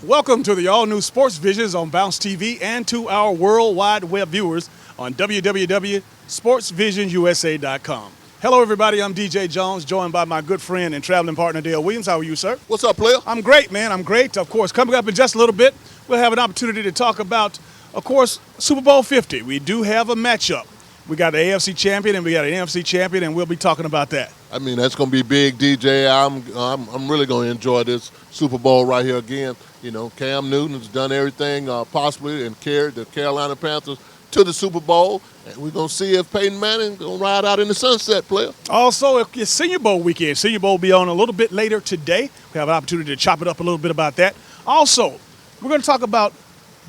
Welcome to the all-new Sports Visions on Bounce TV and to our worldwide web viewers on www.sportsvisionsusa.com. Hello, everybody. I'm DJ Jones, joined by my good friend and traveling partner, Dale Williams. How are you, sir? What's up, player? I'm great, man. I'm great. Of course, coming up in just a little bit, we'll have an opportunity to talk about, of course, Super Bowl 50. We do have a matchup. We got the AFC champion and we got an NFC champion, and we'll be talking about that. I mean, that's going to be big, DJ. I'm really going to enjoy this Super Bowl right here again. You know, Cam Newton has done everything possibly and carried the Carolina Panthers to the Super Bowl. And we're going to see if Peyton Manning going to ride out in the sunset, player. Also, it's Senior Bowl weekend. Senior Bowl will be on a little bit later today. We have an opportunity to chop it up a little bit about that. Also, we're going to talk about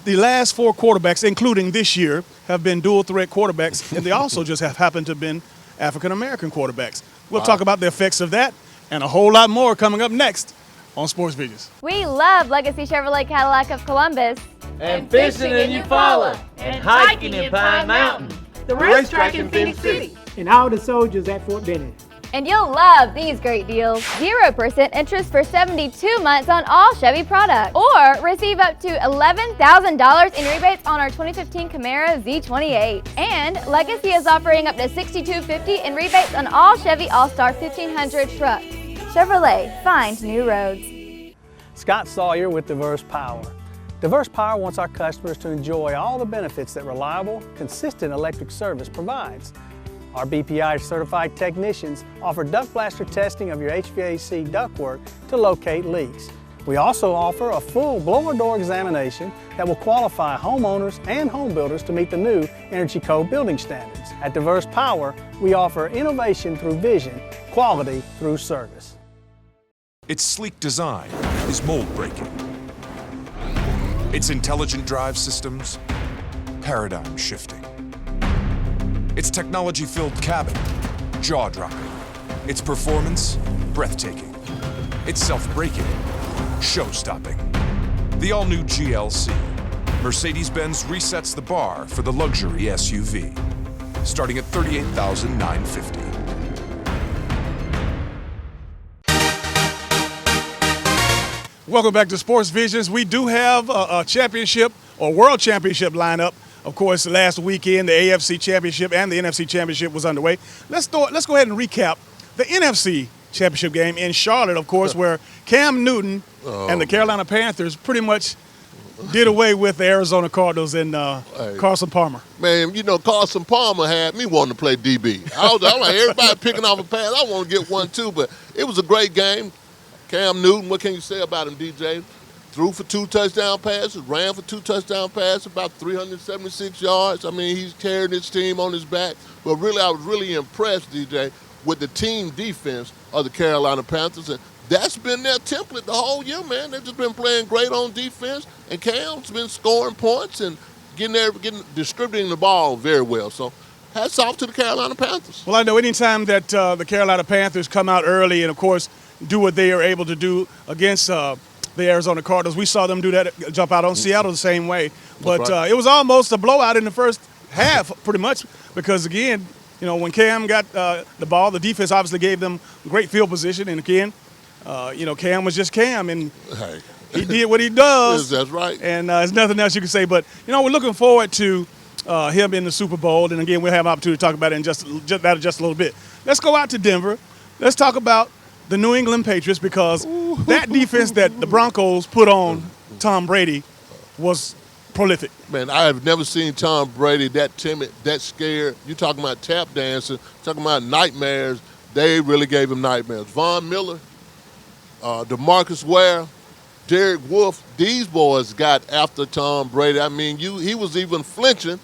the last four quarterbacks, including this year, have been dual-threat quarterbacks, and they also just have happened to have been African-American quarterbacks. We'll talk about the effects of that and a whole lot more coming up next on Sports Visions. We love Legacy Chevrolet Cadillac of Columbus. And fishing in Eufaula. And hiking in Pine Mountain. The racetrack in Phoenix City. And all the soldiers at Fort Benning. And you'll love these great deals. 0% interest for 72 months on all Chevy products. Or receive up to $11,000 in rebates on our 2015 Camaro Z28. And Legacy is offering up to $6,250 in rebates on all Chevy All-Star 1500 trucks. Chevrolet, find new roads. Scott Sawyer with Diverse Power. Diverse Power wants our customers to enjoy all the benefits that reliable, consistent electric service provides. Our BPI certified technicians offer duct blaster testing of your HVAC ductwork to locate leaks. We also offer a full blower door examination that will qualify homeowners and home builders to meet the new Energy Code building standards. At Diverse Power, we offer innovation through vision, quality through service. Its sleek design is mold breaking. Its intelligent drive systems, paradigm shifting. Its technology-filled cabin, jaw-dropping. Its performance, breathtaking. Its self-braking, show-stopping. The all-new GLC. Mercedes-Benz resets the bar for the luxury SUV, starting at $38,950. Welcome back to Sports Visions. We do have a championship or world championship lineup. Of course, last weekend, the AFC Championship and the NFC Championship was underway. Let's go ahead and recap the NFC Championship game in Charlotte, of course, where Cam Newton and the Carolina Panthers pretty much did away with the Arizona Cardinals and Carson Palmer. Man, you know, Carson Palmer had me wanting to play DB. I was like, everybody picking off a pass. I want to get one, too, but it was a great game. Cam Newton, what can you say about him, DJ? Threw for 2 touchdown passes, ran for 2 touchdown passes, about 376 yards. I mean, he's carrying his team on his back. But really, I was really impressed, DJ, with the team defense of the Carolina Panthers. And that's been their template the whole year, man. They've just been playing great on defense. And Cam's been scoring points and distributing the ball very well. So hats off to the Carolina Panthers. Well, I know anytime that the Carolina Panthers come out early and, of course, do what they are able to do against the Arizona Cardinals. We saw them do that, jump out on Seattle the same way. But right. It was almost a blowout in the first half, pretty much, because, again, you know, when Cam got the ball, the defense obviously gave them great field position. And, again, you know, Cam was just Cam, and he did what he does. That's right. And there's nothing else you can say. But, you know, we're looking forward to him in the Super Bowl. And, again, we'll have an opportunity to talk about it in just a little bit. Let's go out to Denver. Let's talk about the New England Patriots, because that defense that the Broncos put on Tom Brady was prolific. Man, I have never seen Tom Brady that timid, that scared. You talking about tap dancing, talking about nightmares. They really gave him nightmares. Von Miller, DeMarcus Ware, Derek Wolfe, these boys got after Tom Brady. I mean, he was even flinching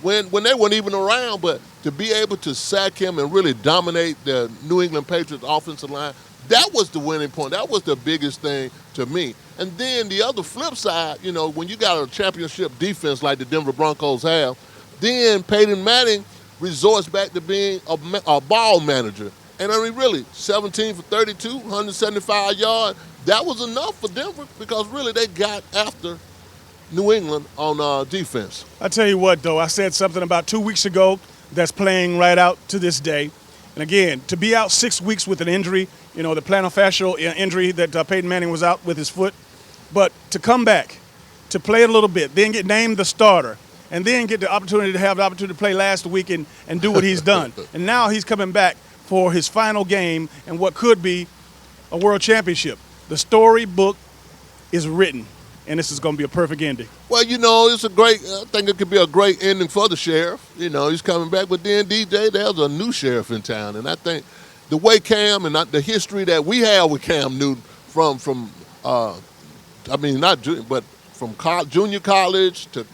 when they weren't even around, but to be able to sack him and really dominate the New England Patriots offensive line, that was the winning point. That was the biggest thing to me. And then the other flip side, you know, when you got a championship defense like the Denver Broncos have, then Peyton Manning resorts back to being a ball manager. And I mean, really, 17 for 32, 175 yards, that was enough for Denver because really they got after New England on defense. I tell you what, though, I said something about 2 weeks ago that's playing right out to this day. And again, to be out 6 weeks with an injury, you know, the plantar fascial injury that Peyton Manning was out with his foot, But to come back, to play a little bit, then get named the starter, and then get the opportunity to have the opportunity to play last week and do what he's done. And now he's coming back for his final game and what could be a world championship. The storybook is written, and this is going to be a perfect ending. Well, it's I think it could be a great ending for the sheriff. He's coming back. But then, DJ, there's a new sheriff in town. And I think the way Cam and the history that we have with Cam Newton from junior college to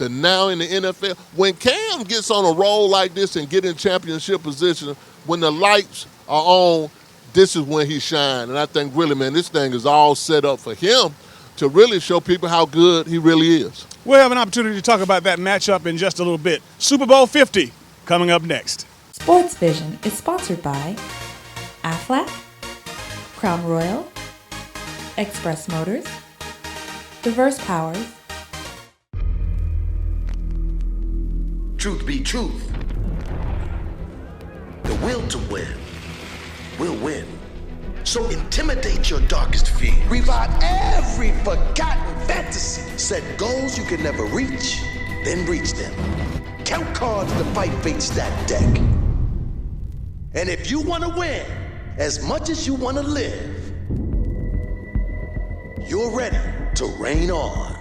now in the NFL. When Cam gets on a roll like this and get in championship position, when the lights are on, this is when he shines. And I think really, man, this thing is all set up for him to really show people how good he really is. We'll have an opportunity to talk about that matchup in just a little bit. Super Bowl 50 coming up next. Sports Vision is sponsored by Aflac, Crown Royal, Express Motors, Diverse Powers. Truth be truth, the will to win will win. So intimidate your darkest fear. Revive every forgotten fantasy. Set goals you can never reach, then reach them. Count cards to fight fate stack deck. And if you want to win as much as you want to live, you're ready to reign on.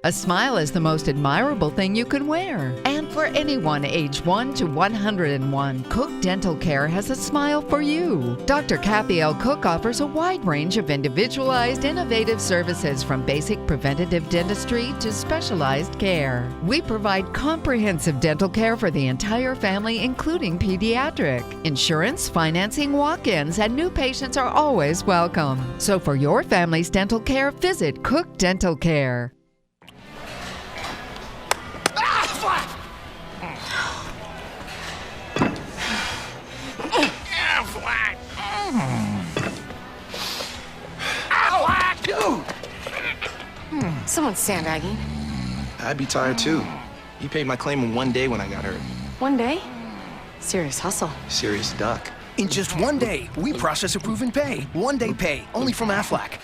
A smile is the most admirable thing you can wear. And for anyone age 1 to 101, Cook Dental Care has a smile for you. Dr. Kathy L. Cook offers a wide range of individualized, innovative services from basic preventative dentistry to specialized care. We provide comprehensive dental care for the entire family, including pediatric. Insurance, financing, walk-ins, and new patients are always welcome. So for your family's dental care, visit Cook Dental Care. Someone's sandbagging. I'd be tired too. He paid my claim in 1 day when I got hurt. 1 day? Serious hustle. Serious duck. In just 1 day, we process approve and pay. 1 day pay, only from Aflac.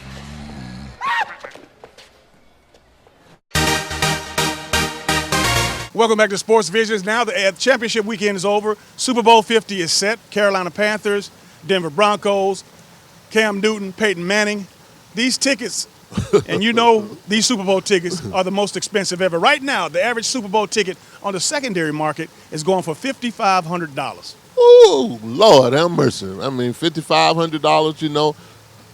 Welcome back to Sports Visions. Now the championship weekend is over. Super Bowl 50 is set. Carolina Panthers, Denver Broncos, Cam Newton, Peyton Manning. These tickets, and these Super Bowl tickets are the most expensive ever. Right now, the average Super Bowl ticket on the secondary market is going for $5,500. Ooh, Lord have mercy. I mean, $5,500,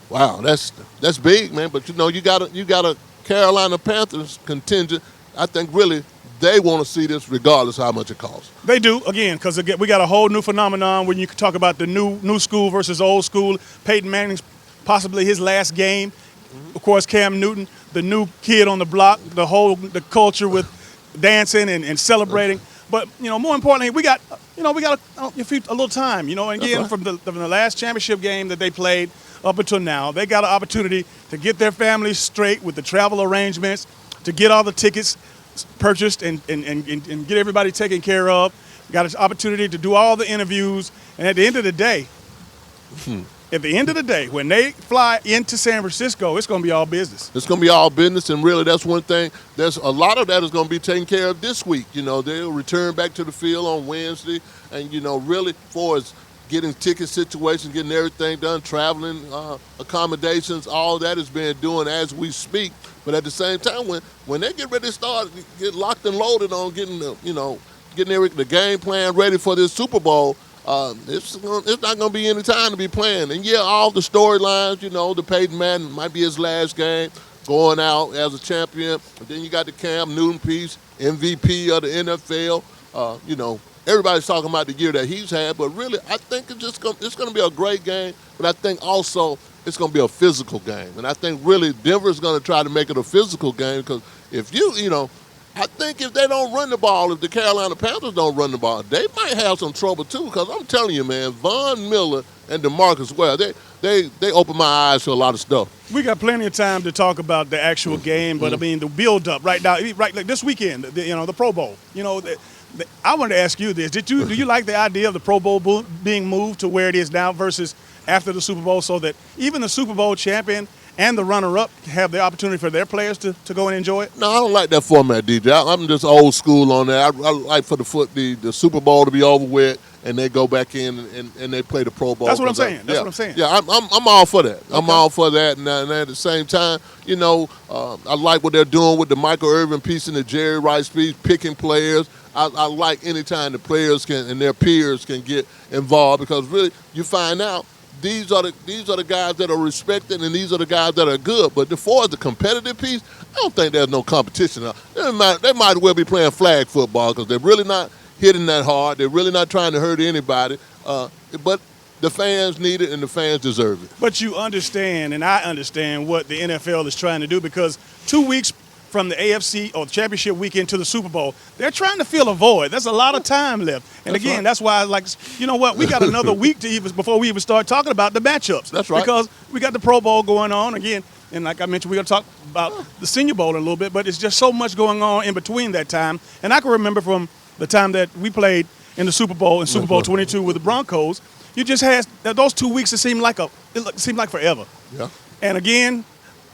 wow, that's big, man. But, you got a Carolina Panthers contingent. I think really they want to see this regardless of how much it costs. They do, again, because we got a whole new phenomenon when you can talk about the new school versus old school. Peyton Manning's possibly his last game. Of course, Cam Newton, the new kid on the block, the culture with dancing and celebrating. But, more importantly, we got a little time, and again, right. from the last championship game that they played up until now, they got an opportunity to get their families straight with the travel arrangements, to get all the tickets purchased and get everybody taken care of. Got an opportunity to do all the interviews, and at the end of the day, when they fly into San Francisco, it's going to be all business. It's going to be all business, and really that's one thing. There's a lot of that is going to be taken care of this week. They'll return back to the field on Wednesday, and, really for as getting ticket situations, getting everything done, traveling, accommodations, all that is being done as we speak. But at the same time, when they get ready to start, get locked and loaded on getting the game plan ready for this Super Bowl, it's not going to be any time to be playing. And, yeah, all the storylines, the Peyton Manning might be his last game, going out as a champion. And then you got the Cam Newton piece, MVP of the NFL. Everybody's talking about the year that he's had, but really I think it's going to be a great game. But I think also it's going to be a physical game. And I think really Denver's going to try to make it a physical game because if I think if they don't run the ball, if the Carolina Panthers don't run the ball, they might have some trouble too. Because I'm telling you, man, Von Miller and DeMarcus Ware, they open my eyes to a lot of stuff. We got plenty of time to talk about the actual game, but I mean the build-up right now, like this weekend, the Pro Bowl. I wanted to ask you this: do you like the idea of the Pro Bowl being moved to where it is now versus after the Super Bowl, so that even the Super Bowl champion and the runner-up have the opportunity for their players to go and enjoy it? No, I don't like that format, DJ. I'm just old school on that. I like for the Super Bowl to be over with, and they go back in and they play the Pro Bowl. That's what I'm saying. That's what I'm saying. Yeah, I'm all for that. I'm all for that. And at the same time, I like what they're doing with the Michael Irvin piece and the Jerry Rice piece, picking players. I like any time the players and their peers can get involved, because really you find out these are the guys that are respected, and these are the guys that are good. But as far as the competitive piece, I don't think there's no competition. They might as well be playing flag football, because they're really not hitting that hard. They're really not trying to hurt anybody. But the fans need it, and the fans deserve it. But you understand, and I understand what the NFL is trying to do, because 2 weeks from the AFC or the championship weekend to the Super Bowl, they're trying to fill a void. There's a lot of time left. And That's again, right. that's why I like, you know what, we got another week before we even start talking about the matchups. That's right. Because we got the Pro Bowl going on again. And like I mentioned, we're going to talk about the Senior Bowl in a little bit, but it's just so much going on in between that time. And I can remember from the time that we played in the Super Bowl, in Super Bowl 22 with the Broncos, you just had those 2 weeks, it seemed like forever. Yeah. And again,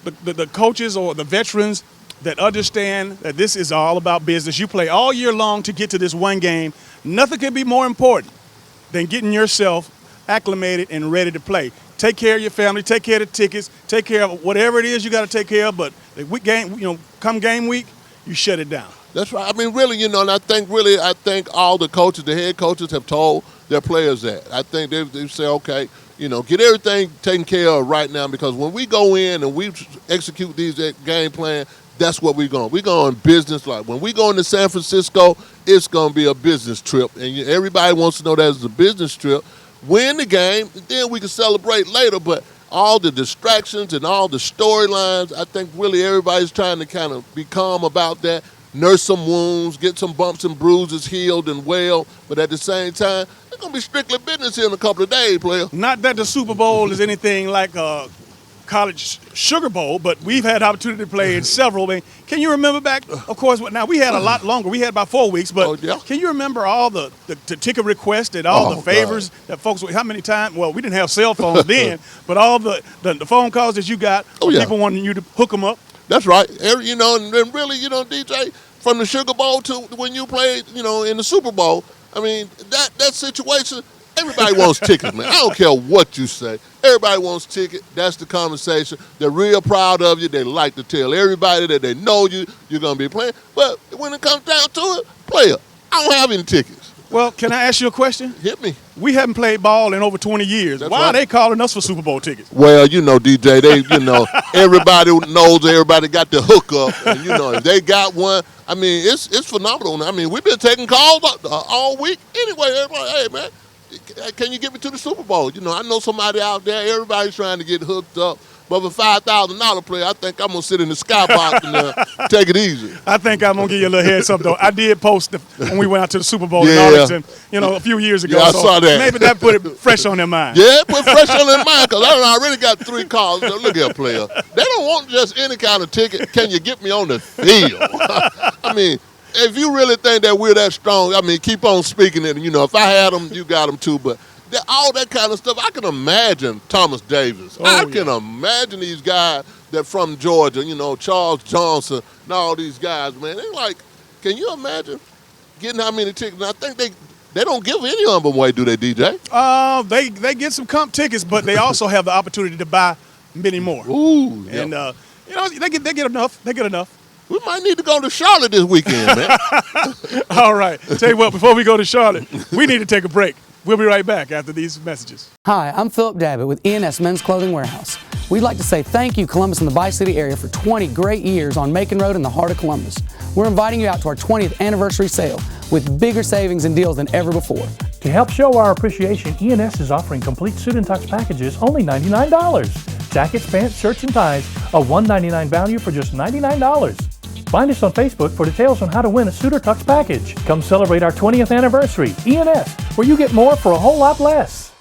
the coaches or the veterans that understand that this is all about business. You play all year long to get to this one game. Nothing could be more important than getting yourself acclimated and ready to play. Take care of your family, take care of the tickets, take care of whatever it is you got to take care of. But the week game, come game week, you shut it down. That's right. I mean, really, and I think all the coaches, the head coaches, have told their players that. I think they say, okay, get everything taken care of right now, because when we go in and we execute these game plan, that's what we're going. We're going business. Like when we go into San Francisco, it's going to be a business trip, and everybody wants to know that it's a business trip. Win the game, then we can celebrate later. But all the distractions and all the storylines, I think really everybody's trying to kind of be calm about that. Nurse some wounds, get some bumps and bruises healed and well, but at the same time, it's going to be strictly business here in a couple of days, player. Not that the Super Bowl is anything like a college Sugar Bowl, but we've had opportunity to play in several. I mean, can you remember back, of course, now we had a lot longer. We had about 4 weeks, but Can you remember all the ticket requests and all the favors that folks, how many times, well, we didn't have cell phones then, but all the phone calls that you got, people wanting you to hook them up? That's right. And really, DJ, from the Sugar Bowl to when you played, in the Super Bowl, I mean, that situation, everybody wants tickets, man. I don't care what you say. Everybody wants tickets. That's the conversation. They're real proud of you. They like to tell everybody that they know you're going to be playing. But when it comes down to it, player, I don't have any tickets. Well, can I ask you a question? Hit me. We haven't played ball in over 20 years. That's Why right. are they calling us for Super Bowl tickets? Well, DJ, everybody knows everybody got the hookup. And, if they got one, I mean, it's phenomenal. I mean, we've been taking calls all week. Anyway, everybody, hey, man, can you get me to the Super Bowl? I know somebody out there. Everybody's trying to get hooked up. But for $5,000 player, I think I'm going to sit in the skybox and take it easy. I think I'm going to give you a little heads up, though. I did post when we went out to the Super Bowl in Arlington, a few years ago. Yeah, I saw that. Maybe that put it fresh on their mind. Yeah, put fresh on their mind, because I already got 3 calls. So look here, player. They don't want just any kind of ticket. Can you get me on the field? I mean, if you really think that we're that strong, I mean, keep on speaking it. If I had them, you got them too. But all that kind of stuff, I can imagine Thomas Davis. I can imagine these guys that from Georgia, Charles Johnson and all these guys, man. They're like, can you imagine getting how many tickets? And I think they don't give any of them away, do they, DJ? They get some comp tickets, but they also have the opportunity to buy many more. Ooh, and they get enough. They get enough. We might need to go to Charlotte this weekend, man. All right. Tell you what, before we go to Charlotte, we need to take a break. We'll be right back after these messages. Hi, I'm Philip Dabbitt with ENS Men's Clothing Warehouse. We'd like to say thank you, Columbus and the Bi-City area, for 20 great years on Macon Road in the heart of Columbus. We're inviting you out to our 20th anniversary sale with bigger savings and deals than ever before. To help show our appreciation, ENS is offering complete suit and tux packages only $99. Jackets, pants, shirts, and ties, a $199 value for just $99. Find us on Facebook for details on how to win a suit or tux package. Come celebrate our 20th anniversary. ENS, where you get more for a whole lot less.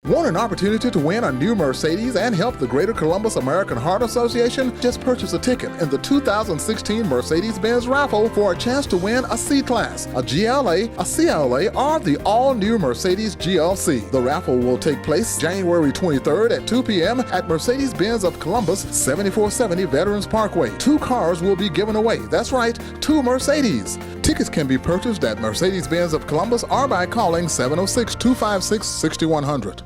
Want an opportunity to win a new Mercedes and help the Greater Columbus American Heart Association? Just purchase a ticket in the 2016 Mercedes-Benz raffle for a chance to win a C-Class, a GLA, a CLA, or the all-new Mercedes GLC. The raffle will take place January 23rd at 2 p.m. at Mercedes-Benz of Columbus, 7470 Veterans Parkway. 2 cars will be given away. That's right, 2 Mercedes. Tickets can be purchased at Mercedes-Benz of Columbus or by calling 706-256-6100.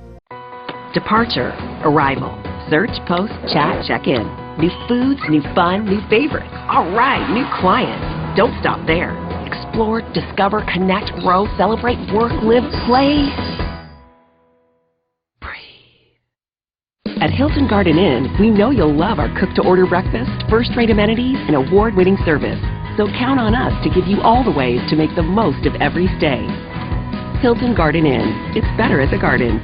Departure, arrival, search, post, chat, check-in. New foods, new fun, new favorites. All right, new clients. Don't stop there. Explore, discover, connect, grow, celebrate, work, live, play. Breathe. At Hilton Garden Inn, we know you'll love our cook-to-order breakfast, first-rate amenities, and award-winning service. So count on us to give you all the ways to make the most of every stay. Hilton Garden Inn. It's better at the Garden.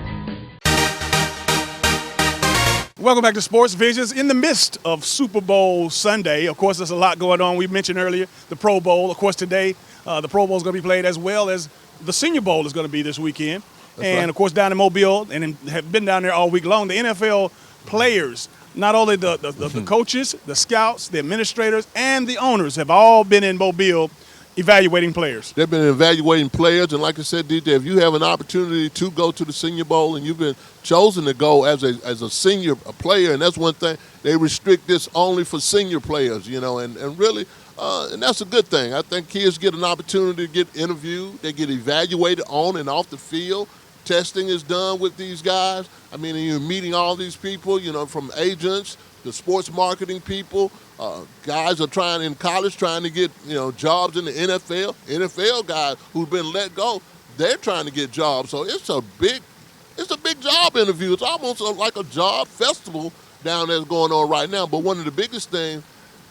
Welcome back to Sports Visions. In the midst of Super Bowl Sunday, of course, there's a lot going on. We mentioned earlier the Pro Bowl. Of course, today the Pro Bowl is going to be played, as well as the Senior Bowl is going to be this weekend. That's and, right. Of course, down in Mobile, and have been down there all week long, the NFL players, not only the coaches, the scouts, the administrators, and the owners have all been in Mobile evaluating players. They've been evaluating players, and like I said, DJ, if you have an opportunity to go to the Senior Bowl and you've been chosen to go as a senior player, and that's one thing, they restrict this only for senior players, you know, and really, and that's a good thing. I think kids get an opportunity to get interviewed, they get evaluated on and off the field. Testing is done with these guys. I mean, you're meeting all these people, you know, from agents, the sports marketing people. Guys are in college trying to get, you know, jobs in the NFL. NFL guys who've been let go, they're trying to get jobs. So it's a big job interview. It's almost like a job festival down there going on right now. But one of the biggest things,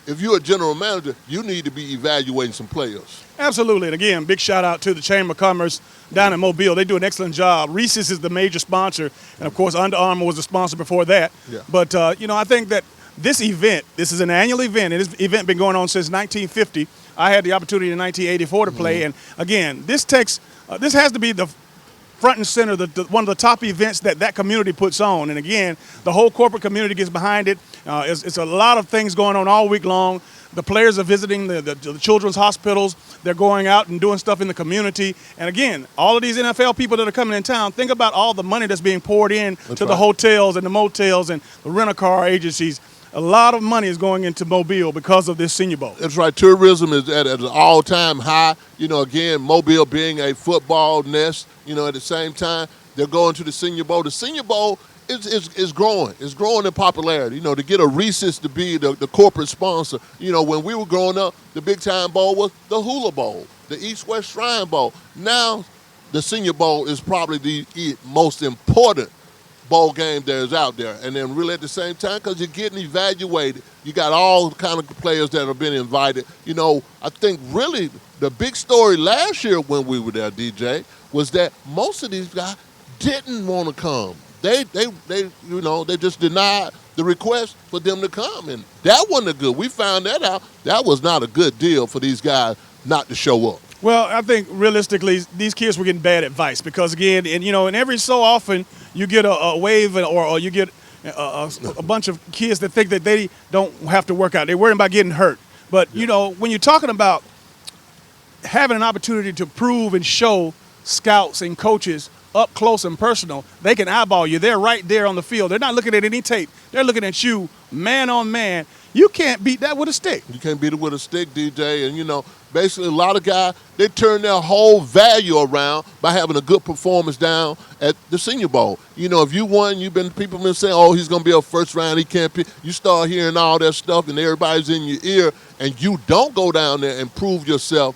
if you're a general manager, you need to be evaluating some players. Absolutely. And again, big shout out to the Chamber of Commerce down in Mobile. They do an excellent job. Reese's is the major sponsor. And of course, Under Armour was the sponsor before that. Yeah. But, you know, I think that this event, this is an annual event, and this event been going on since 1950. I had the opportunity in 1984 to play, and again, this has to be the front and center, one of the top events that community puts on. And again, the whole corporate community gets behind it. It's a lot of things going on all week long. The players are visiting the children's hospitals. They're going out and doing stuff in the community. And again, all of these NFL people that are coming in town, think about all the money that's being poured in to the hotels and the motels and the rental-car agencies. A lot of money is going into Mobile because of this Senior Bowl. That's right. Tourism is at an all-time high. You know, again, Mobile being a football nest, you know, at the same time, they're going to the Senior Bowl. The Senior Bowl is growing. It's growing in popularity. You know, to get a Reese's to be the corporate sponsor. You know, when we were growing up, the big-time bowl was the Hula Bowl, the East-West Shrine Bowl. Now, the Senior Bowl is probably the most important bowl game there is out there. And then really at the same time, because you're getting evaluated, you got all kind of players that have been invited. You know, I think really the big story last year when we were there, DJ, was that most of these guys didn't want to come. They you know, they just denied the request for them to come. And that wasn't good. We found that out. That was not a good deal for these guys not to show up. Well, I think realistically, these kids were getting bad advice because, again, and you know, and every so often you get a wave or you get a bunch of kids that think that they don't have to work out. They're worried about getting hurt. But, you know, when you're talking about having an opportunity to prove and show scouts and coaches up close and personal, they can eyeball you. They're right there on the field. They're not looking at any tape. They're looking at you man on man. You can't beat that with a stick. You can't beat it with a stick, DJ. And, you know, basically a lot of guys, they turn their whole value around by having a good performance down at the Senior Bowl. You know, if you won, people been saying, oh, he's going to be a first round, he can't pick. You start hearing all that stuff and everybody's in your ear and you don't go down there and prove yourself,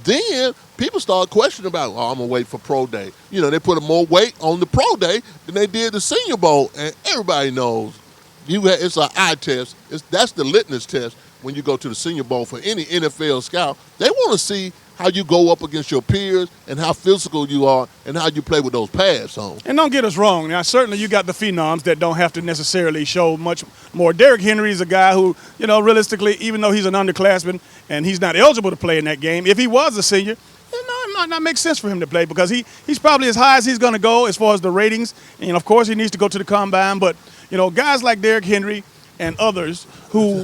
then people start questioning about, oh, I'm going to wait for Pro Day. You know, they put more weight on the Pro Day than they did the Senior Bowl. And everybody knows it's an eye test. That's the litmus test when you go to the Senior Bowl for any NFL scout. They want to see how you go up against your peers and how physical you are and how you play with those pads on. And don't get us wrong. Now, certainly you got the phenoms that don't have to necessarily show much more. Derrick Henry is a guy who, you know, realistically, even though he's an underclassman and he's not eligible to play in that game, if he was a senior, it might not make sense for him to play because he's probably as high as he's going to go as far as the ratings. And, of course, he needs to go to the combine. But, guys like Derrick Henry and others who,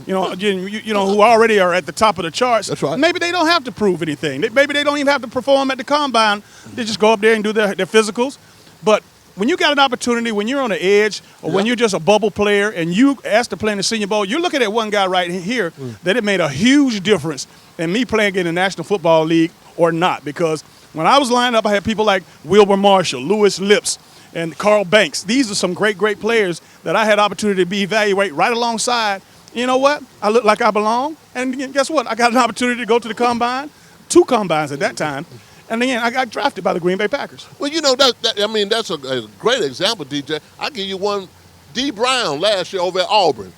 who already are at the top of the charts, that's right. Maybe they don't have to prove anything. Maybe they don't even have to perform at the combine. They just go up there and do their physicals. But when you got an opportunity, when you're on the edge, or when you're just a bubble player and you asked to play in the Senior Bowl, you're looking at one guy right here that it made a huge difference in me playing in the National Football League or not. Because when I was lined up, I had people like Wilbur Marshall, Lewis Lips, and Carl Banks. These are some great players that I had opportunity to be evaluated right alongside. You know what? I look like I belong. And guess what? I got an opportunity to go to the combine, 2 combines at that time. And again, I got drafted by the Green Bay Packers. Well, that's a great example, DJ. I'll give you one. D. Brown last year over at Auburn.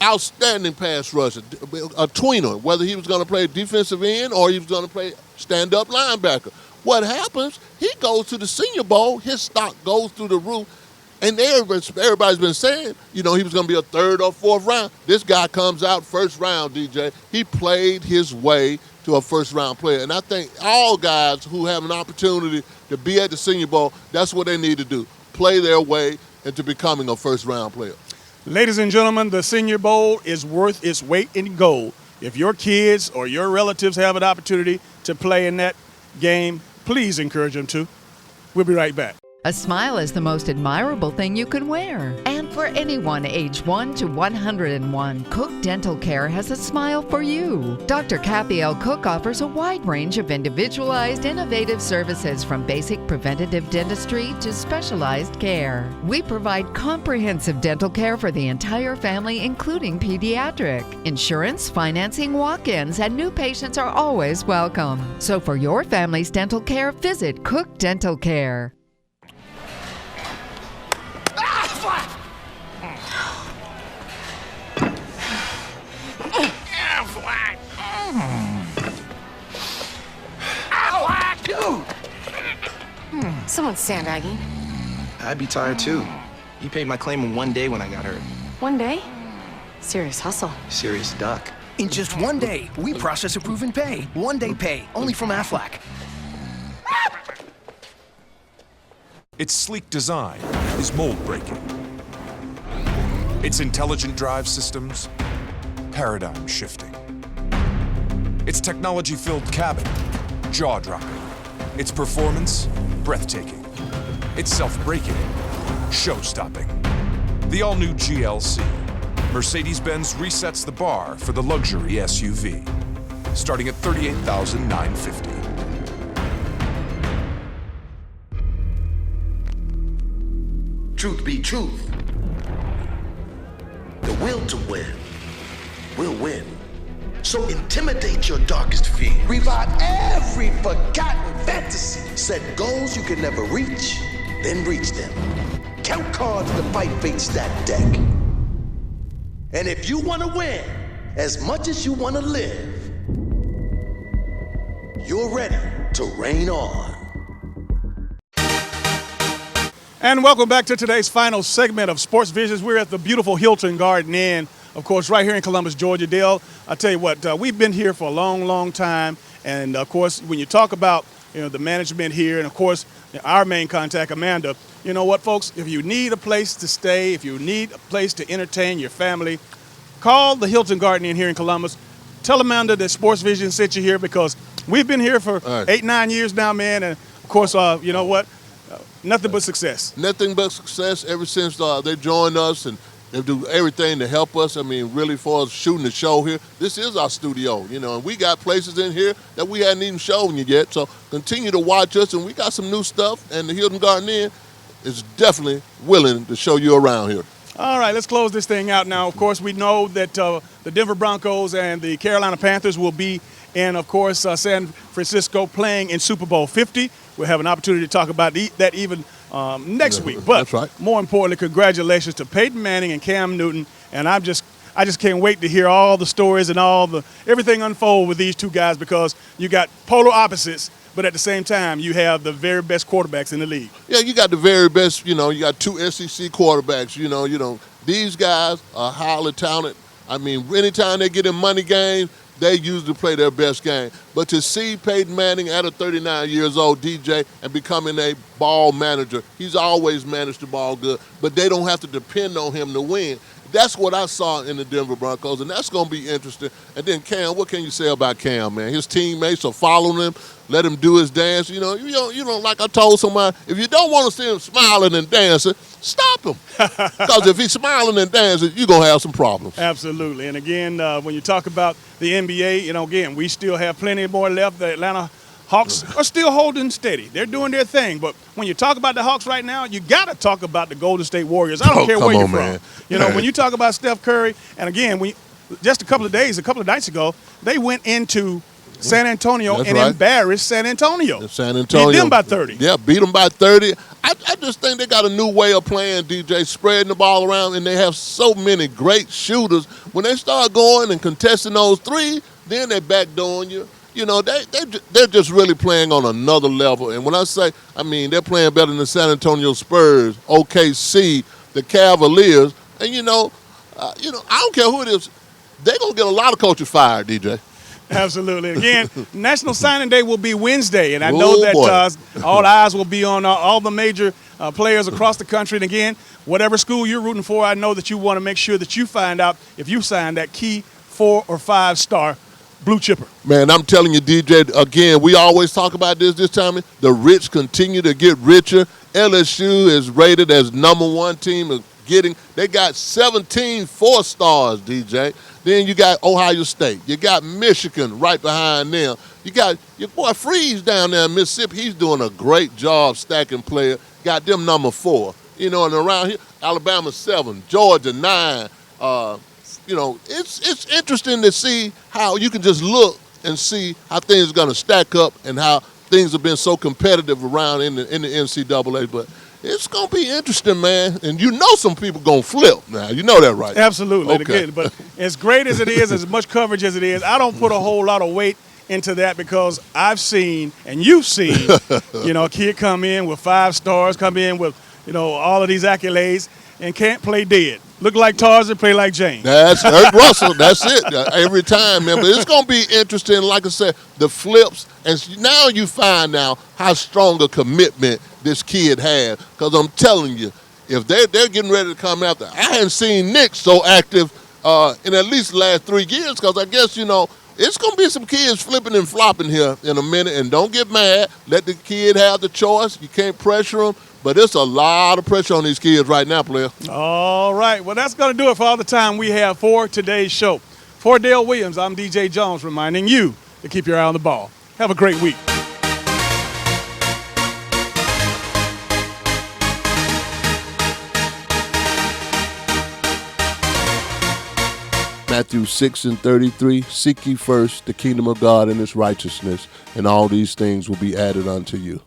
Outstanding pass rusher, a tweener, whether he was going to play defensive end or he was going to play stand-up linebacker. What happens, he goes to the Senior Bowl, his stock goes through the roof, and everybody's been saying, he was going to be a 3rd or 4th round. This guy comes out 1st round, DJ. He played his way to a 1st-round player. And I think all guys who have an opportunity to be at the Senior Bowl, that's what they need to do, play their way into becoming a 1st-round player. Ladies and gentlemen, the Senior Bowl is worth its weight in gold. If your kids or your relatives have an opportunity to play in that game, please encourage them to. We'll be right back. A smile is the most admirable thing you can wear. And for anyone age 1 to 101, Cook Dental Care has a smile for you. Dr. Kathy L. Cook offers a wide range of individualized, innovative services from basic preventative dentistry to specialized care. We provide comprehensive dental care for the entire family, including pediatric. Insurance, financing, walk-ins, and new patients are always welcome. So for your family's dental care, visit Cook Dental Care. Someone's sandbagging. I'd be tired too. He paid my claim in 1 day when I got hurt. 1 day? Serious hustle. Serious duck. In just 1 day, we process approve and pay. 1 day pay, only from Aflac. Its sleek design is mold breaking. Its intelligent drive systems, paradigm shifting. Its technology-filled cabin, jaw-dropping. Its performance, breathtaking. Its self-braking, show-stopping. The all-new GLC. Mercedes-Benz resets the bar for the luxury SUV, starting at $38,950. Truth be truth, the will to win will win. So intimidate your darkest fear. Revive every forgotten fantasy. Set goals you can never reach, then reach them. Count cards to fight fate stack deck. And if you want to win as much as you want to live, you're ready to reign on. And welcome back to today's final segment of Sports Visions. We're at the beautiful Hilton Garden Inn, of course, right here in Columbus, Georgia. Dale, I tell you what, we've been here for a long, long time. And, of course, when you talk about, the management here and, of course, our main contact, Amanda, you know what, folks? If you need a place to stay, if you need a place to entertain your family, call the Hilton Garden Inn here in Columbus. Tell Amanda that Sports Vision sent you here because we've been here for 8-9 years now, man. And, of course, you know what? Nothing but success. Nothing but success ever since they joined us, and they do everything to help us. I mean, really, for us shooting the show here, this is our studio, and we got places in here that we hadn't even shown you yet. So continue to watch us, and we got some new stuff, and the Hilton Garden Inn is definitely willing to show you around here. All right, let's close this thing out now. Of course, we know that the Denver Broncos and the Carolina Panthers will be in, of course, San Francisco playing in Super Bowl 50. We'll have an opportunity to talk about that even next week. But that's right. More importantly, congratulations to Peyton Manning and Cam Newton. And I just can't wait to hear all the stories and everything unfold with these two guys, because you got polar opposites, but at the same time, you have the very best quarterbacks in the league. Yeah, you got the very best, you got two SEC quarterbacks, these guys are highly talented. I mean, anytime they get in money games, they usually play their best game. But to see Peyton Manning at 39 years old, DJ, and becoming a ball manager, he's always managed the ball good, but they don't have to depend on him to win. That's what I saw in the Denver Broncos, and that's going to be interesting. And then Cam, what can you say about Cam, man? His teammates are following him, let him do his dance. You know, like I told somebody, if you don't want to see him smiling and dancing, stop him. Because if he's smiling and dancing, you're going to have some problems. Absolutely. And again, when you talk about the NBA, again, we still have plenty more left. The Atlanta Hawks are still holding steady. They're doing their thing. But when you talk about the Hawks right now, you got to talk about the Golden State Warriors. I don't care where you're from. When you talk about Steph Curry, and again, just a couple of nights ago, they went into San Antonio embarrassed San Antonio. San Antonio. Beat them by 30. Yeah, beat them by 30. I just think they got a new way of playing, DJ, spreading the ball around, and they have so many great shooters. When they start going and contesting those threes, then they backdooring you. They're just really playing on another level. And when I say, they're playing better than the San Antonio Spurs, OKC, the Cavaliers. And, I don't care who it is, they're going to get a lot of coaches fired, DJ. Absolutely. Again, National Signing Day will be Wednesday, and I know that all eyes will be on all the major players across the country. And again, whatever school you're rooting for, I know that you want to make sure that you find out if you sign that key 4 or 5 star blue chipper. Man, I'm telling you, DJ, again, we always talk about this time. The rich continue to get richer. LSU is rated as #1 team they got 17 4-stars, DJ. Then you got Ohio State. You got Michigan right behind them. You got your boy Freeze down there in Mississippi. He's doing a great job stacking players. Got them #4. And around here, Alabama 7, Georgia 9. It's interesting to see how you can just look and see how things are going to stack up and how things have been so competitive around in the NCAA. But it's going to be interesting, man. And some people going to flip now. You know that, right? Absolutely. Okay. Again, but as great as it is, as much coverage as it is, I don't put a whole lot of weight into that because I've seen, and you've seen, a kid come in with 5 stars, come in with, all of these accolades and can't play dead. Look like Tarzan, play like Jane. That's Eric Russell. That's it. Every time, man. But it's going to be interesting. Like I said, the flips. And now you find out how strong a commitment this kid has. Because I'm telling you, if they're getting ready to come after, I hadn't seen Nick so active in at least the last 3 years. Because I guess, it's going to be some kids flipping and flopping here in a minute. And don't get mad. Let the kid have the choice. You can't pressure them. But it's a lot of pressure on these kids right now, player. All right. Well, that's going to do it for all the time we have for today's show. For Dale Williams, I'm DJ Jones reminding you to keep your eye on the ball. Have a great week. Matthew 6:33, seek ye first the kingdom of God and his righteousness, and all these things will be added unto you.